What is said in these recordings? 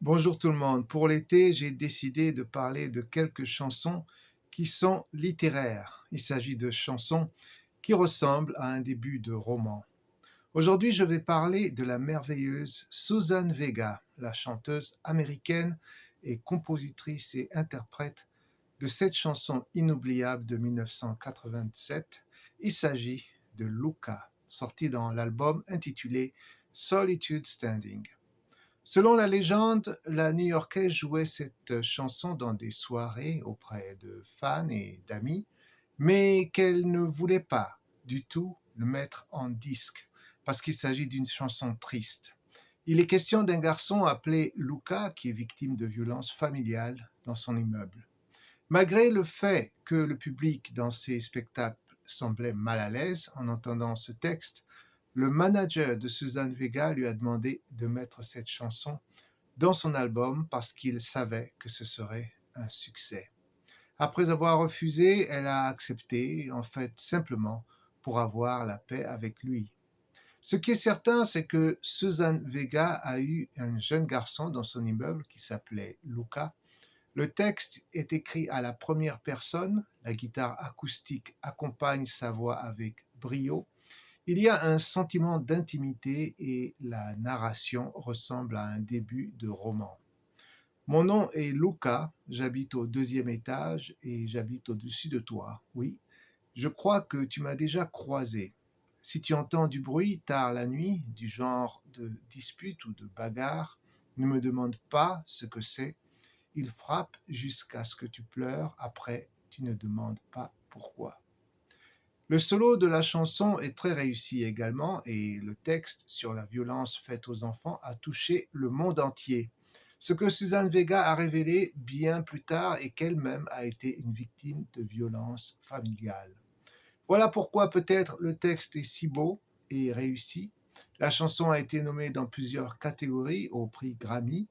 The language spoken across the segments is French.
Bonjour tout le monde. Pour l'été, j'ai décidé de parler de quelques chansons qui sont littéraires. Il s'agit de chansons qui ressemblent à un début de roman. Aujourd'hui, je vais parler de la merveilleuse Susan Vega, la chanteuse américaine et compositrice et interprète de cette chanson inoubliable de 1987. Il s'agit de Luca, sorti dans l'album intitulé Solitude Standing. Selon la légende, la New-Yorkaise jouait cette chanson dans des soirées auprès de fans et d'amis, mais qu'elle ne voulait pas du tout le mettre en disque, parce qu'il s'agit d'une chanson triste. Il est question d'un garçon appelé Luca qui est victime de violences familiales dans son immeuble. Malgré le fait que le public dans ces spectacles semblait mal à l'aise en entendant ce texte, le manager de Susan Vega lui a demandé de mettre cette chanson dans son album parce qu'il savait que ce serait un succès. Après avoir refusé, elle a accepté, en fait simplement pour avoir la paix avec lui. Ce qui est certain, c'est que Susan Vega a eu un jeune garçon dans son immeuble qui s'appelait Luca. Le texte est écrit à la première personne, la guitare acoustique accompagne sa voix avec brio. Il y a un sentiment d'intimité et la narration ressemble à un début de roman. Mon nom est Luca, j'habite au deuxième étage et j'habite au-dessus de toi. Oui, je crois que tu m'as déjà croisé. Si tu entends du bruit tard la nuit, du genre de dispute ou de bagarre, ne me demande pas ce que c'est. Il frappe jusqu'à ce que tu pleures, après tu ne demandes pas pourquoi. Le solo de la chanson est très réussi également et le texte sur la violence faite aux enfants a touché le monde entier. Ce que Susan Vega a révélé bien plus tard est qu'elle-même a été une victime de violences familiales. Voilà pourquoi peut-être le texte est si beau et réussi. La chanson a été nommée dans plusieurs catégories au prix Grammy.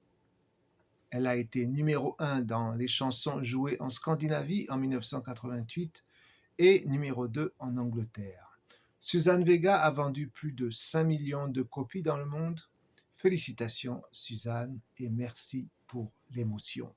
Elle a été numéro 1 dans les chansons jouées en Scandinavie en 1988 et numéro 2 en Angleterre. Susan Vega a vendu plus de 5 millions de copies dans le monde. Félicitations Suzanne et merci pour l'émotion.